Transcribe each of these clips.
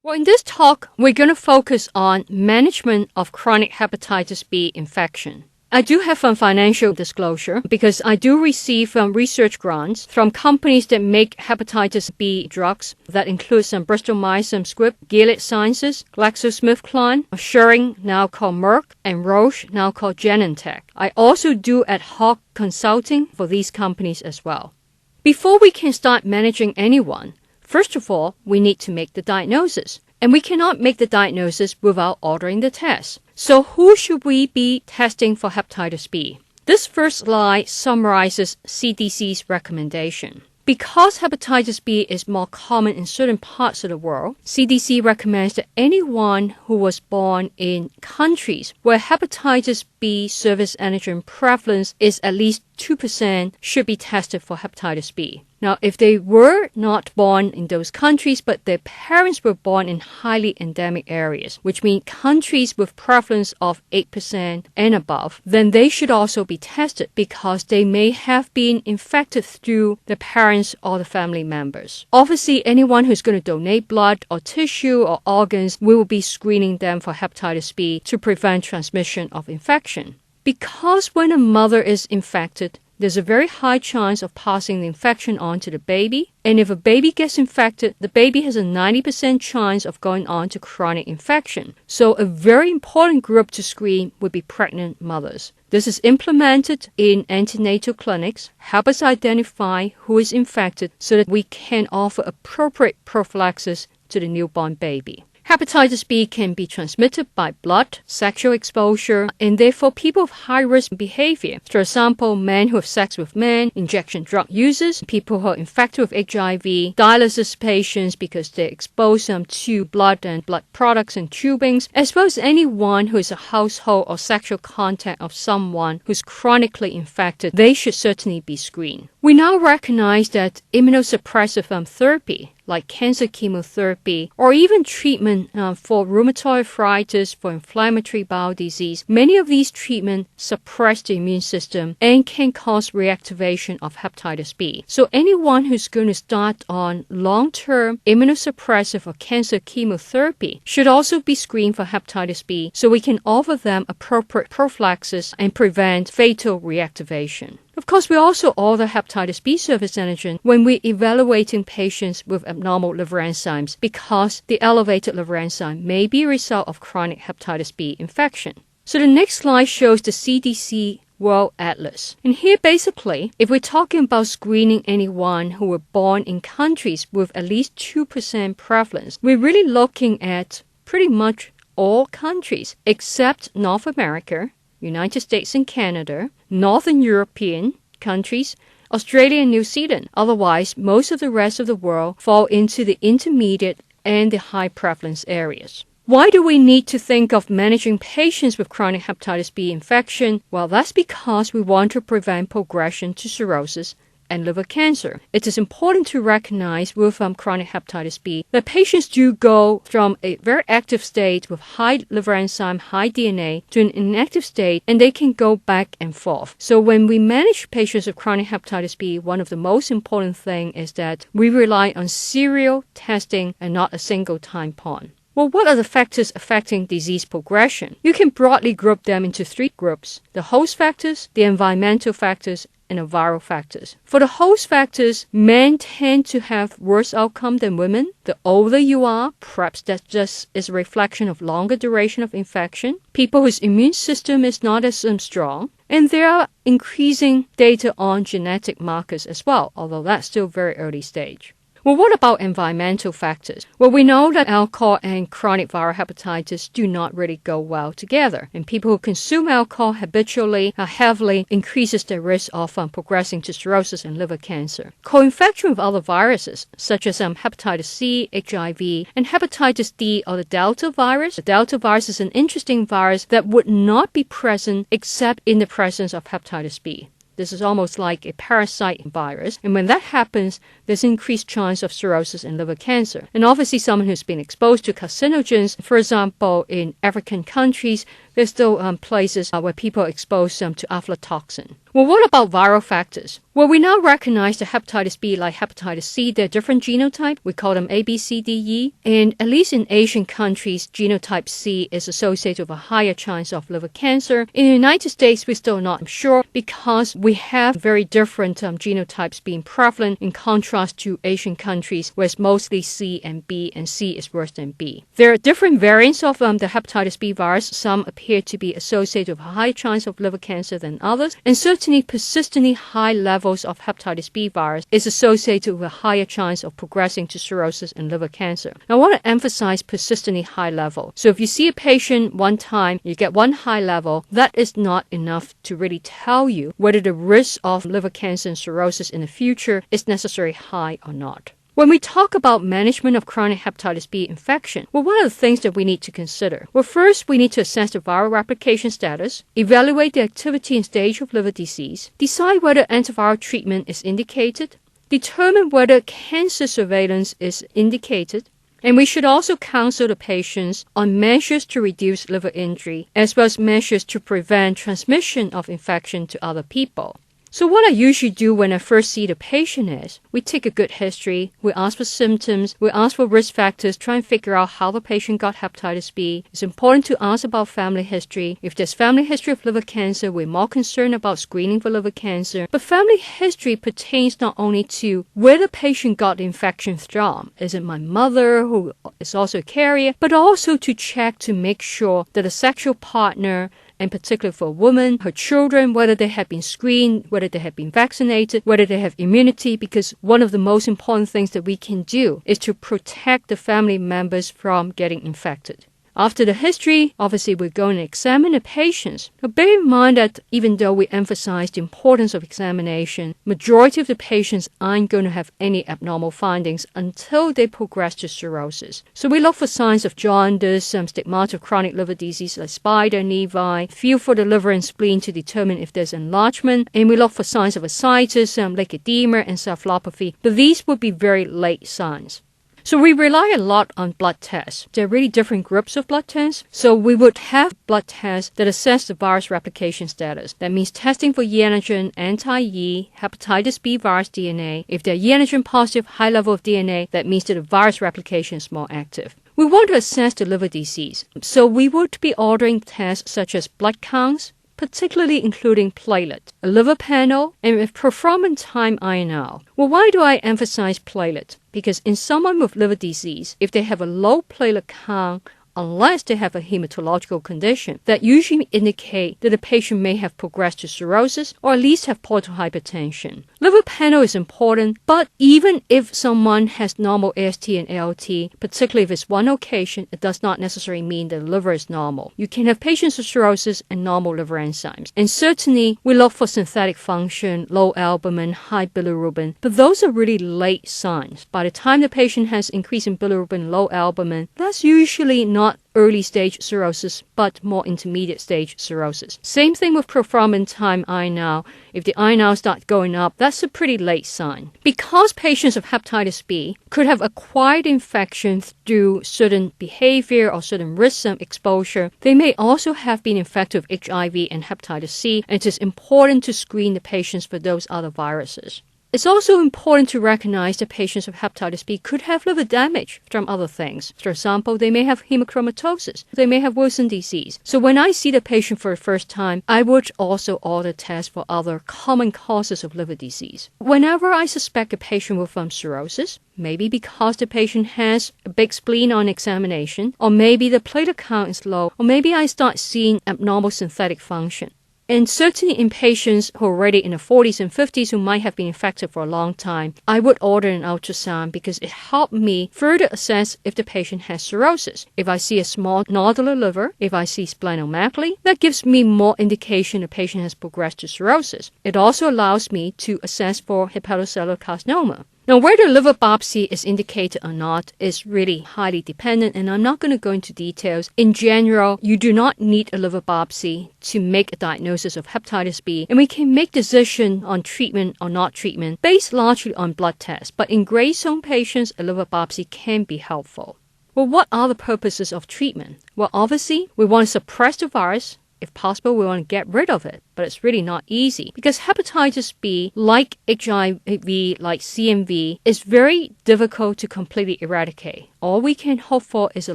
Well, in this talk, we're going to focus on management of chronic hepatitis B infection. I do have some financial disclosure because I do receive research grants from companies that make hepatitis B drugs. That includes Bristol Myers Squibb, Gilead Sciences, GlaxoSmithKline, Schering, now called Merck, and Roche, now called Genentech. I also do ad hoc consulting for these companies as well. Before we can start managing anyone, first of all, we need to make the diagnosis. And we cannot make the diagnosis without ordering the test. So who should we be testing for hepatitis B? This first slide summarizes CDC's recommendation. Because hepatitis B is more common in certain parts of the world, CDC recommends that anyone who was born in countries where hepatitis B surface antigen prevalence is at least 2% should be tested for hepatitis B. Now, if they were not born in those countries, but their parents were born in highly endemic areas, which means countries with prevalence of 8% and above, then they should also be tested because they may have been infected through the parents or the family members. Obviously, anyone who's going to donate blood or tissue or organs, we will be screening them for hepatitis B to prevent transmission of infection. Because when a mother is infected, there's a very high chance of passing the infection on to the baby. And if a baby gets infected, the baby has a 90% chance of going on to chronic infection. So a very important group to screen would be pregnant mothers. This is implemented in antenatal clinics, help us identify who is infected so that we can offer appropriate prophylaxis to the newborn baby. Hepatitis B can be transmitted by blood, sexual exposure, and therefore people with high-risk behavior. For example, men who have sex with men, injection drug users, people who are infected with HIV, dialysis patients because they're exposed to blood and blood products and tubings, as well as anyone who is a household or sexual contact of someone who's chronically infected. They should certainly be screened. We now recognize that immunosuppressive therapy, like cancer chemotherapy, or even treatment for rheumatoid arthritis, for inflammatory bowel disease, many of these treatments suppress the immune system and can cause reactivation of hepatitis B. So anyone who's going to start on long-term immunosuppressive or cancer chemotherapy should also be screened for hepatitis B so we can offer them appropriate prophylaxis and prevent fatal reactivation. Of course, we also order hepatitis B surface antigen when we're evaluating patients with abnormal liver enzymes because the elevated liver enzyme may be a result of chronic hepatitis B infection. So the next slide shows the CDC World Atlas. And here basically, if we're talking about screening anyone who were born in countries with at least 2% prevalence, we're really looking at pretty much all countries except North America, United States and Canada, Northern European countries, Australia and New Zealand. Otherwise, most of the rest of the world fall into the intermediate and the high prevalence areas. Why do we need to think of managing patients with chronic hepatitis B infection? Well, that's because we want to prevent progression to cirrhosis and liver cancer. It is important to recognize with chronic hepatitis B that patients do go from a very active state with high liver enzyme, high DNA, to an inactive state, and they can go back and forth. So when we manage patients with chronic hepatitis B, one of the most important things is that we rely on serial testing and not a single time point. Well, what are the factors affecting disease progression? You can broadly group them into three groups: the host factors, the environmental factors, and the viral factors. For the host factors, men tend to have worse outcome than women. The older you are, perhaps that just is a reflection of longer duration of infection. People whose immune system is not as strong. And there are increasing data on genetic markers as well, although that's still very early stage. Well, what about environmental factors? Well, we know that alcohol and chronic viral hepatitis do not really go well together. And people who consume alcohol habitually heavily increases their risk of progressing to cirrhosis and liver cancer. Co-infection with other viruses, such as hepatitis C, HIV, and hepatitis D or the Delta virus. The Delta virus is an interesting virus that would not be present except in the presence of hepatitis B. This is almost like a parasite virus. And when that happens, there's increased chance of cirrhosis and liver cancer. And obviously someone who's been exposed to carcinogens, for example, in African countries, there's still places where people are exposed to aflatoxin. Well, what about viral factors? Well, we now recognize that hepatitis B, like hepatitis C, they're different genotype. We call them A, B, C, D, E. And at least in Asian countries, genotype C is associated with a higher chance of liver cancer. In the United States, we're still not sure because we have very different genotypes being prevalent in contrast to Asian countries where it's mostly C and B, and C is worse than B. There are different variants of the hepatitis B virus. Some appear to be associated with a higher chance of liver cancer than others, and certainly persistently high levels of hepatitis B virus is associated with a higher chance of progressing to cirrhosis and liver cancer. Now, I want to emphasize persistently high level. So if you see a patient one time, you get one high level, that is not enough to really tell you whether the risk of liver cancer and cirrhosis in the future is necessarily high or not. When we talk about management of chronic hepatitis B infection, well, what are the things that we need to consider? Well, first, we need to assess the viral replication status, evaluate the activity and stage of liver disease, decide whether antiviral treatment is indicated, determine whether cancer surveillance is indicated, and we should also counsel the patients on measures to reduce liver injury, as well as measures to prevent transmission of infection to other people. So what I usually do when I first see the patient is, we take a good history, we ask for symptoms, we ask for risk factors, try and figure out how the patient got hepatitis B. It's important to ask about family history. If there's family history of liver cancer, we're more concerned about screening for liver cancer. But family history pertains not only to where the patient got the infection from, is it my mother who is also a carrier, but also to check to make sure that a sexual partner, in particular for a woman, her children, whether they have been screened, whether they have been vaccinated, whether they have immunity, because one of the most important things that we can do is to protect the family members from getting infected. After the history, obviously we're going to examine the patients. But bear in mind that even though we emphasize the importance of examination, majority of the patients aren't going to have any abnormal findings until they progress to cirrhosis. So we look for signs of jaundice, stigmata of chronic liver disease like spider nevi, feel for the liver and spleen to determine if there's enlargement, and we look for signs of ascites, leukedema, and encephalopathy. But these would be very late signs. So we rely a lot on blood tests. There are really different groups of blood tests. So we would have blood tests that assess the virus replication status. That means testing for E antigen, anti-E, hepatitis B virus DNA. If they're E antigen positive, high level of DNA, that means that the virus replication is more active. We want to assess the liver disease. So we would be ordering tests such as blood counts, particularly including platelet, a liver panel, and a performance time INR. Well, why do I emphasize platelet? Because in someone with liver disease, if they have a low platelet count, unless they have a hematological condition, that usually indicate that the patient may have progressed to cirrhosis or at least have portal hypertension. Liver panel is important, but even if someone has normal AST and ALT, particularly if it's one occasion, it does not necessarily mean the liver is normal. You can have patients with cirrhosis and normal liver enzymes. And certainly, we look for synthetic function, low albumin, high bilirubin, but those are really late signs. By the time the patient has increase in bilirubin, low albumin, that's usually not early stage cirrhosis, but more intermediate stage cirrhosis. Same thing with prothrombin time INR. If the INR start going up, that's a pretty late sign. Because patients of hepatitis B could have acquired infection through certain behavior or certain risk exposure, they may also have been infected with HIV and hepatitis C, and it is important to screen the patients for those other viruses. It's also important to recognize that patients with hepatitis B could have liver damage from other things. For example, they may have hemochromatosis. They may have Wilson disease. So when I see the patient for the first time, I would also order tests for other common causes of liver disease. Whenever I suspect a patient with cirrhosis, maybe because the patient has a big spleen on examination, or maybe the platelet count is low, or maybe I start seeing abnormal synthetic function. And certainly in patients who are already in the 40s and 50s who might have been infected for a long time, I would order an ultrasound because it helped me further assess if the patient has cirrhosis. If I see a small nodular liver, if I see splenomegaly, that gives me more indication the patient has progressed to cirrhosis. It also allows me to assess for hepatocellular carcinoma. Now, whether liver biopsy is indicated or not is really highly dependent, and I'm not going to go into details. In general, you do not need a liver biopsy to make a diagnosis of hepatitis B, and we can make decision on treatment or not treatment based largely on blood tests. But in gray zone patients, a liver biopsy can be helpful. Well, what are the purposes of treatment? Well, obviously, we want to suppress the virus. If possible, we want to get rid of it, but it's really not easy because hepatitis B, like HIV, like CMV, is very difficult to completely eradicate. All we can hope for is a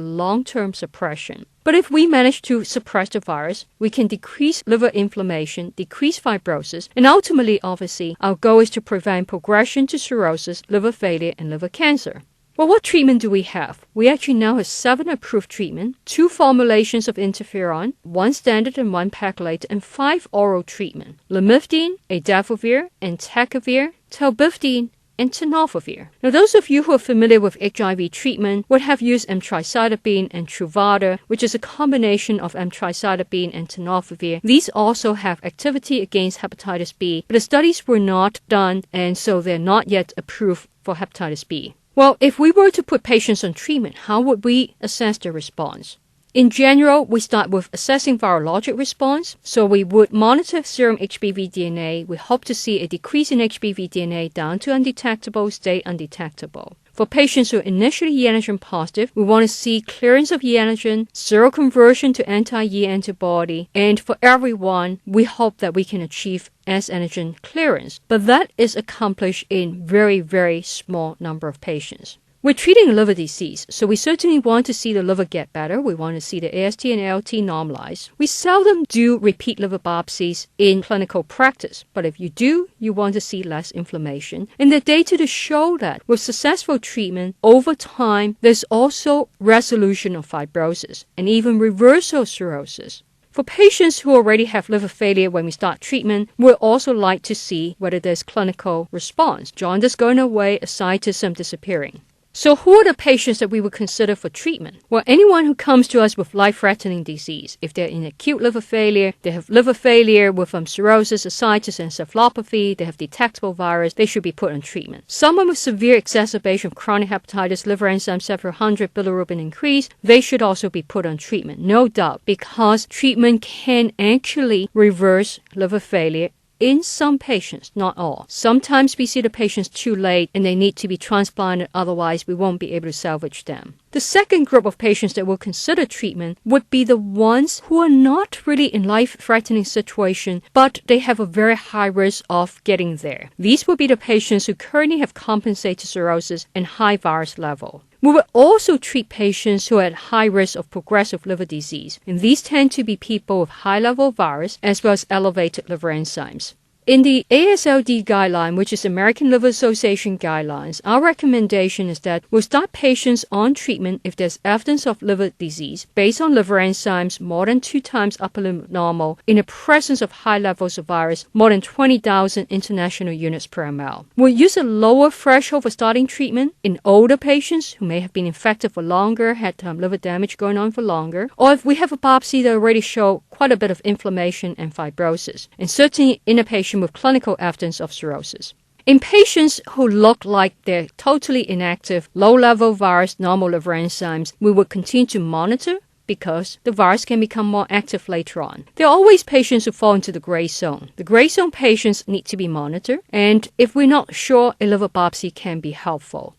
long-term suppression. But if we manage to suppress the virus, we can decrease liver inflammation, decrease fibrosis, and ultimately, obviously, our goal is to prevent progression to cirrhosis, liver failure, and liver cancer. Well, what treatment do we have? We actually now have 7 approved treatments, 2 formulations of interferon, 1 standard and 1 pegylated, and 5 oral treatments: lamivudine, adavovir, entecavir, telbifedine, and tenofovir. Now, those of you who are familiar with HIV treatment would have used emtricitabine and Truvada, which is a combination of emtricitabine and tenofovir. These also have activity against hepatitis B, but the studies were not done, and so they're not yet approved for hepatitis B. Well, if we were to put patients on treatment, how would we assess their response? In general, we start with assessing virologic response. So we would monitor serum HBV DNA. We hope to see a decrease in HBV DNA down to undetectable, stay undetectable. For patients who are initially e antigen positive, we want to see clearance of e antigen, seroconversion to anti-E antibody, and for everyone, we hope that we can achieve S antigen clearance. But that is accomplished in very, very small number of patients. We're treating a liver disease, so we certainly want to see the liver get better. We want to see the AST and ALT normalize. We seldom do repeat liver biopsies in clinical practice, but if you do, you want to see less inflammation. And the data to show that with successful treatment, over time, there's also resolution of fibrosis and even reversal of cirrhosis. For patients who already have liver failure when we start treatment, we'd also like to see whether there's clinical response, jaundice going away, ascites disappearing. So who are the patients that we would consider for treatment? Well, anyone who comes to us with life-threatening disease, if they're in acute liver failure, they have liver failure with cirrhosis, ascites, encephalopathy, they have detectable virus, they should be put on treatment. Someone with severe exacerbation of chronic hepatitis, liver enzyme 700, bilirubin increase, they should also be put on treatment, no doubt, because treatment can actually reverse liver failure in some patients, not all. Sometimes we see the patients too late and they need to be transplanted, otherwise we won't be able to salvage them. The second group of patients that we'll consider treatment would be the ones who are not really in life-threatening situation, but they have a very high risk of getting there. These will be the patients who currently have compensated cirrhosis and high virus level. We will also treat patients who are at high risk of progressive liver disease, and these tend to be people with high level virus as well as elevated liver enzymes. In the AASLD guideline, which is American Liver Association guidelines, our recommendation is that we'll start patients on treatment if there's evidence of liver disease based on liver enzymes more than 2 times upper limit normal in the presence of high levels of virus, more than 20,000 international units per ml. We'll use a lower threshold for starting treatment in older patients who may have been infected for longer, had liver damage going on for longer, or if we have a biopsy that already show quite a bit of inflammation and fibrosis, and certainly in a patient with clinical evidence of cirrhosis. In patients who look like they're totally inactive, low-level virus, normal liver enzymes, we will continue to monitor because the virus can become more active later on. There are always patients who fall into the gray zone. The gray zone patients need to be monitored, and if we're not sure, a liver biopsy can be helpful.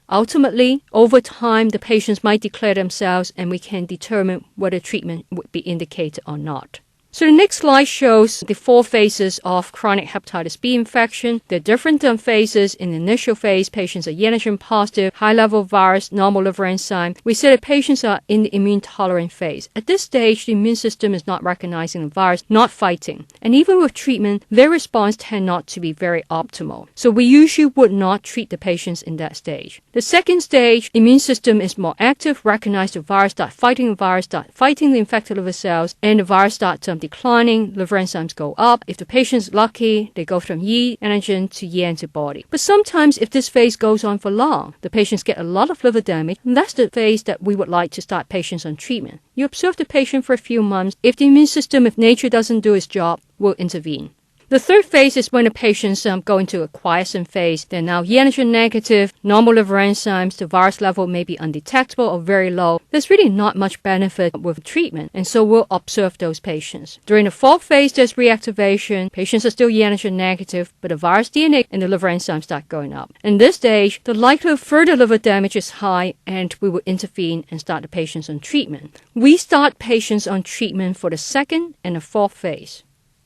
Ultimately, over time, the patients might declare themselves and we can determine whether treatment would be indicated or not. So the next slide shows the 4 phases of chronic hepatitis B infection. They're different phases. In the initial phase, patients are e antigen positive, high-level virus, normal liver enzyme. We say that patients are in the immune-tolerant phase. At this stage, the immune system is not recognizing the virus, not fighting. And even with treatment, their response tend not to be very optimal. So we usually would not treat the patients in that stage. The second stage, immune system is more active, recognize the virus, start fighting the infected liver cells, and the virus starts declining, liver enzymes go up. If the patient's lucky, they go from E antigen to E antibody. But sometimes if this phase goes on for long, the patients get a lot of liver damage, and that's the phase that we would like to start patients on treatment. You observe the patient for a few months. If the immune system, if nature doesn't do its job, will intervene. The third phase is when the patients go into a quiescent phase. They're now e-antigen negative, normal liver enzymes, the virus level may be undetectable or very low. There's really not much benefit with treatment, and so we'll observe those patients. During the fourth phase, there's reactivation. Patients are still e-antigen negative, but the virus DNA and the liver enzymes start going up. In this stage, the likelihood of further liver damage is high, and we will intervene and start the patients on treatment. We start patients on treatment for the second and the fourth phase.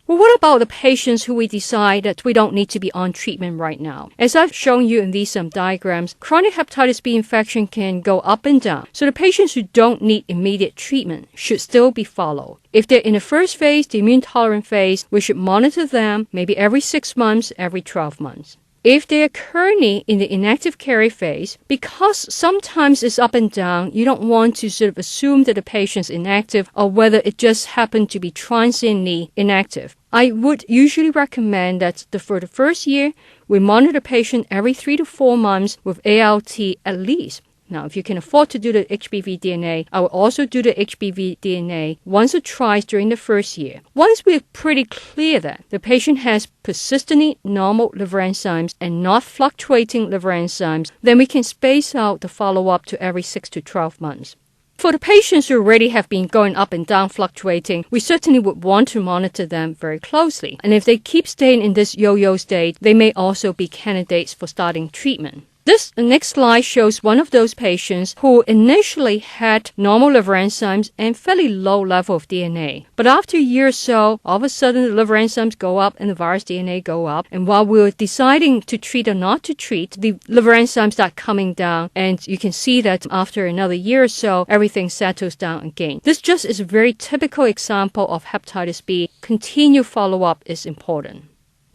Well, what about the patients who we decide that we don't need to be on treatment right now? As I've shown you in these diagrams, chronic hepatitis B infection can go up and down. So the patients who don't need immediate treatment should still be followed. If they're in the first phase, the immune tolerant phase, we should monitor them maybe every 6 months, every 12 months. If they are currently in the inactive carrier phase, because sometimes it's up and down, you don't want to sort of assume that the patient's inactive or whether it just happened to be transiently inactive. I would usually recommend that for the first year, we monitor the patient every 3 to 4 months with ALT at least. Now, if you can afford to do the HBV DNA, I will also do the HBV DNA once or twice during the first year. Once we're pretty clear that the patient has persistently normal liver enzymes and not fluctuating liver enzymes, then we can space out the follow-up to every 6 to 12 months. For the patients who already have been going up and down fluctuating, we certainly would want to monitor them very closely. And if they keep staying in this yo-yo state, they may also be candidates for starting treatment. This next slide shows one of those patients who initially had normal liver enzymes and fairly low level of DNA. But after a year or so, all of a sudden the liver enzymes go up and the virus DNA go up. And while we were deciding to treat or not to treat, the liver enzymes start coming down. And you can see that after another year or so, everything settles down again. This just is a very typical example of hepatitis B. Continued follow-up is important.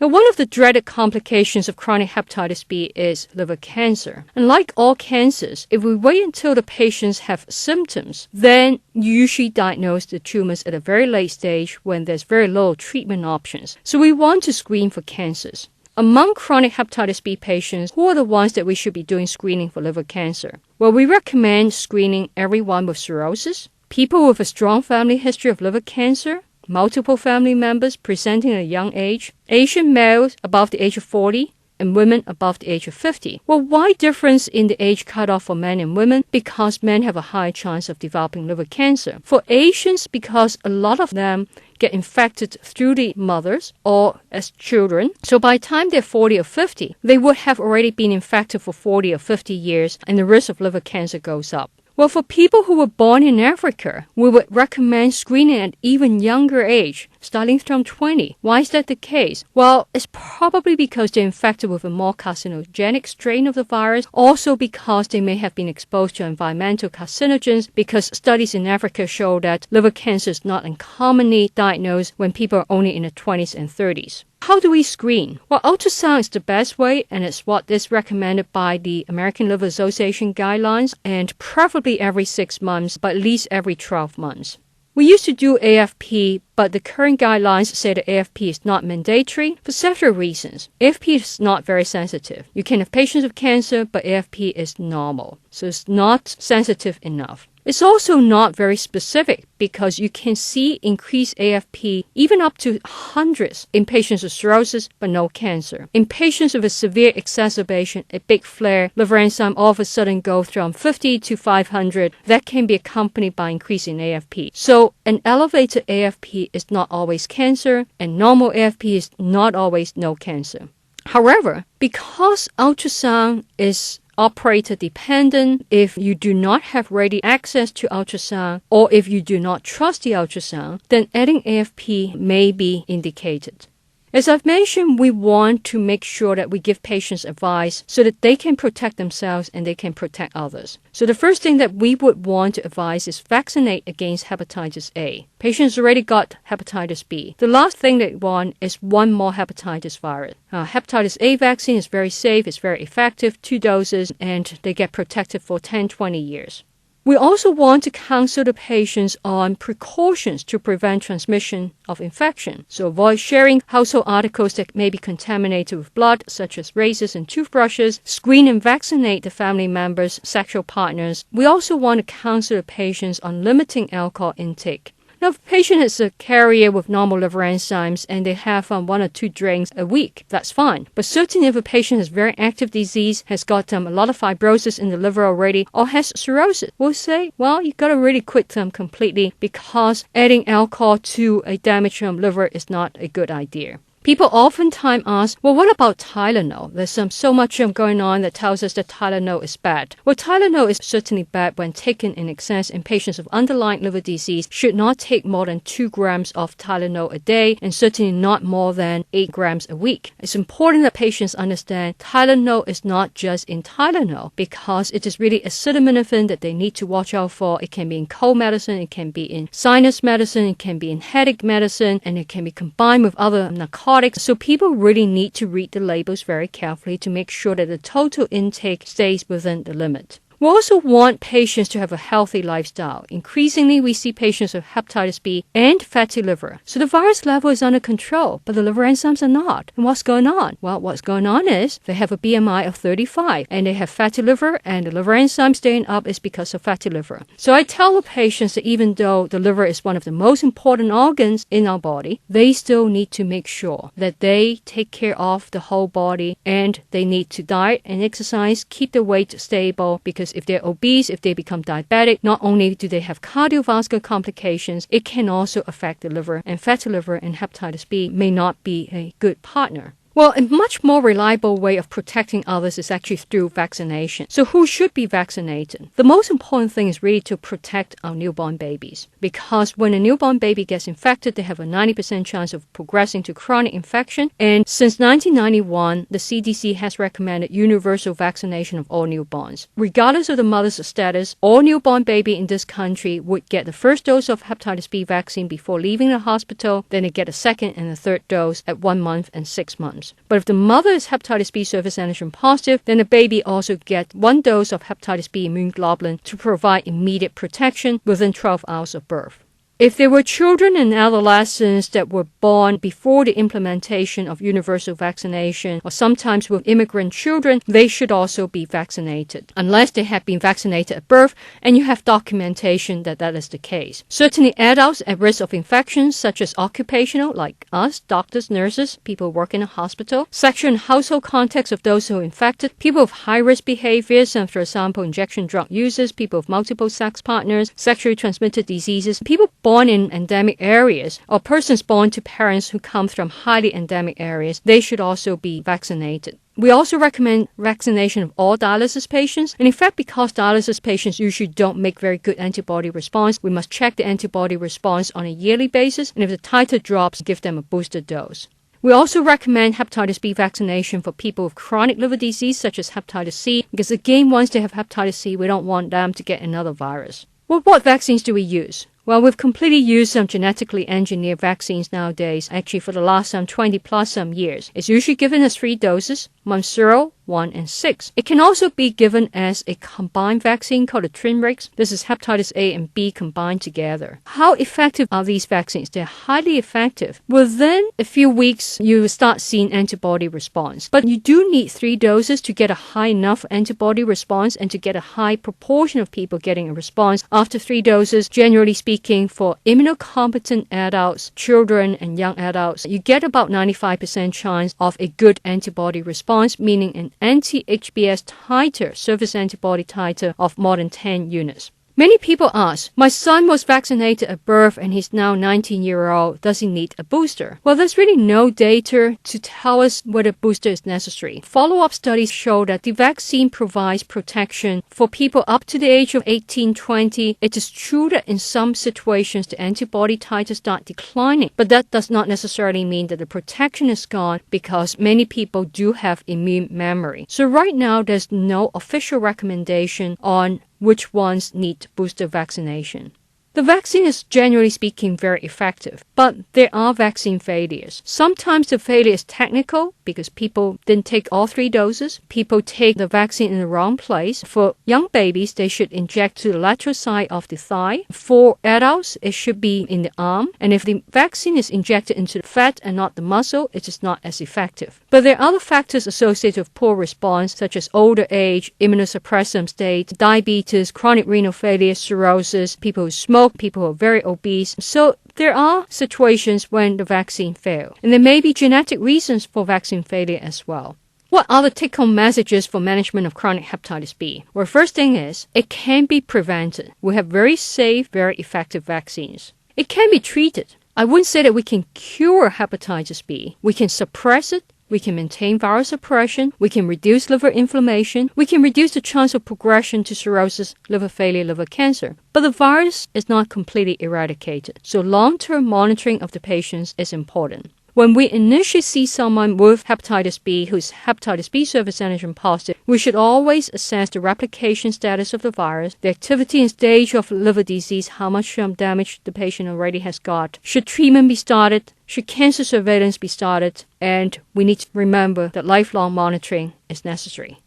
Now, one of the dreaded complications of chronic hepatitis B is liver cancer. And like all cancers, if we wait until the patients have symptoms, then you usually diagnose the tumors at a very late stage when there's very little treatment options. So we want to screen for cancers. Among chronic hepatitis B patients, who are the ones that we should be doing screening for liver cancer? Well, we recommend screening everyone with cirrhosis, people with a strong family history of liver cancer, multiple family members presenting at a young age, Asian males above the age of 40, and women above the age of 50. Well, why difference in the age cutoff for men and women? Because men have a higher chance of developing liver cancer. For Asians, because a lot of them get infected through the mothers or as children. So by the time they're 40 or 50, they would have already been infected for 40 or 50 years, and the risk of liver cancer goes up. Well, for people who were born in Africa, we would recommend screening at even younger age, starting from 20. Why is that the case? Well, it's probably because they're infected with a more carcinogenic strain of the virus, also because they may have been exposed to environmental carcinogens, because studies in Africa show that liver cancer is not uncommonly diagnosed when people are only in their 20s and 30s. How do we screen? Well, ultrasound is the best way, and it's what is recommended by the American Liver Association guidelines, and preferably every 6 months, but at least every 12 months. We used to do AFP, but the current guidelines say that AFP is not mandatory for several reasons. AFP is not very sensitive. You can have patients with cancer, but AFP is normal, so it's not sensitive enough. It's also not very specific because you can see increased AFP even up to hundreds in patients with cirrhosis but no cancer. In patients with a severe exacerbation, a big flare, liver enzyme all of a sudden go from 50 to 500. That can be accompanied by increase in AFP. So an elevated AFP is not always cancer, and normal AFP is not always no cancer. However, because ultrasound is operator dependent, if you do not have ready access to ultrasound or if you do not trust the ultrasound, then adding AFP may be indicated. As I've mentioned, we want to make sure that we give patients advice so that they can protect themselves and they can protect others. So the first thing that we would want to advise is vaccinate against hepatitis A. Patients already got hepatitis B. The last thing they want is one more hepatitis virus. Hepatitis A vaccine is very safe, it's very effective, 2 doses, and they get protected for 10-20 years. We also want to counsel the patients on precautions to prevent transmission of infection. So avoid sharing household articles that may be contaminated with blood, such as razors and toothbrushes. Screen and vaccinate the family members, sexual partners. We also want to counsel the patients on limiting alcohol intake. Now, if a patient is a carrier with normal liver enzymes and they have 1 or 2 drinks a week, that's fine. But certainly if a patient has very active disease, has got a lot of fibrosis in the liver already, or has cirrhosis, we'll say, well, you got to really quit them completely because adding alcohol to a damaged liver is not a good idea. People oftentimes ask, well, what about Tylenol? There's so much going on that tells us that Tylenol is bad. Well, Tylenol is certainly bad when taken in excess, and patients with underlying liver disease should not take more than 2 grams of Tylenol a day, and certainly not more than 8 grams a week. It's important that patients understand Tylenol is not just in Tylenol because it is really acetaminophen that they need to watch out for. It can be in cold medicine, it can be in sinus medicine, it can be in headache medicine, and it can be combined with other narcotics. So people really need to read the labels very carefully to make sure that the total intake stays within the limit. We also want patients to have a healthy lifestyle. Increasingly, we see patients with hepatitis B and fatty liver. So the virus level is under control, but the liver enzymes are not. And what's going on? Well, what's going on is they have a BMI of 35 and they have fatty liver, and the liver enzyme staying up is because of fatty liver. So I tell the patients that even though the liver is one of the most important organs in our body, they still need to make sure that they take care of the whole body, and they need to diet and exercise, keep the weight stable, because if they're obese, if they become diabetic, not only do they have cardiovascular complications, it can also affect the liver, and fatty liver and hepatitis B may not be a good partner. Well, a much more reliable way of protecting others is actually through vaccination. So who should be vaccinated? The most important thing is really to protect our newborn babies, because when a newborn baby gets infected, they have a 90% chance of progressing to chronic infection. And since 1991, the CDC has recommended universal vaccination of all newborns. Regardless of the mother's status, all newborn baby in this country would get the first dose of hepatitis B vaccine before leaving the hospital. Then they get a second and a third dose at 1 month and 6 months. But if the mother is hepatitis B surface antigen positive, then the baby also gets 1 dose of hepatitis B immune globulin to provide immediate protection within 12 hours of birth. If there were children and adolescents that were born before the implementation of universal vaccination, or sometimes with immigrant children, they should also be vaccinated, unless they have been vaccinated at birth and you have documentation that that is the case. Certainly adults at risk of infections, such as occupational, like us, doctors, nurses, people who work in a hospital, sexual and household contacts of those who are infected, people with high-risk behaviors, and for example, injection drug users, people with multiple sex partners, sexually transmitted diseases, people born in endemic areas, or persons born to parents who come from highly endemic areas, they should also be vaccinated. We also recommend vaccination of all dialysis patients. And in fact, because dialysis patients usually don't make very good antibody response, we must check the antibody response on a yearly basis. And if the titer drops, give them a booster dose. We also recommend hepatitis B vaccination for people with chronic liver disease, such as hepatitis C, because again, once they have hepatitis C, we don't want them to get another virus. Well, what vaccines do we use? Well, we've completely used some genetically engineered vaccines nowadays, actually for the last 20 plus years. It's usually given as 3 doses, month 0, 1, and 6. It can also be given as a combined vaccine called a Trimrix. This is hepatitis A and B combined together. How effective are these vaccines? They're highly effective. Within a few weeks, you will start seeing antibody response. But you do need 3 doses to get a high enough antibody response and to get a high proportion of people getting a response. After 3 doses, generally speaking, for immunocompetent adults, children, and young adults, you get about 95% chance of a good antibody response, meaning an anti-HBs titer, surface antibody titer of more than 10 units. Many people ask, my son was vaccinated at birth and he's now 19-year-old. Does he need a booster? Well, there's really no data to tell us whether a booster is necessary. Follow-up studies show that the vaccine provides protection for people up to the age of 18-20. It is true that in some situations the antibody titers start declining, but that does not necessarily mean that the protection is gone, because many people do have immune memory. So right now there's no official recommendation on which ones need booster vaccination. The vaccine is generally speaking very effective, but there are vaccine failures. Sometimes the failure is technical because people didn't take all 3 doses. People take the vaccine in the wrong place. For young babies, they should inject to the lateral side of the thigh. For adults, it should be in the arm. And if the vaccine is injected into the fat and not the muscle, it is not as effective. But there are other factors associated with poor response, such as older age, immunosuppressive state, diabetes, chronic renal failure, cirrhosis, people who smoke, smoke, people who are very obese. So there are situations when the vaccine fails. And there may be genetic reasons for vaccine failure as well. What are the take-home messages for management of chronic hepatitis B? Well, first thing is, it can be prevented. We have very safe, very effective vaccines. It can be treated. I wouldn't say that we can cure hepatitis B. We can suppress it. We can maintain viral suppression. We can reduce liver inflammation. We can reduce the chance of progression to cirrhosis, liver failure, liver cancer. But the virus is not completely eradicated. So long-term monitoring of the patients is important. When we initially see someone with hepatitis B who's hepatitis B surface antigen positive, we should always assess the replication status of the virus, the activity and stage of liver disease, how much damage the patient already has got. Should treatment be started? Should cancer surveillance be started? And we need to remember that lifelong monitoring is necessary.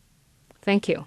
Thank you.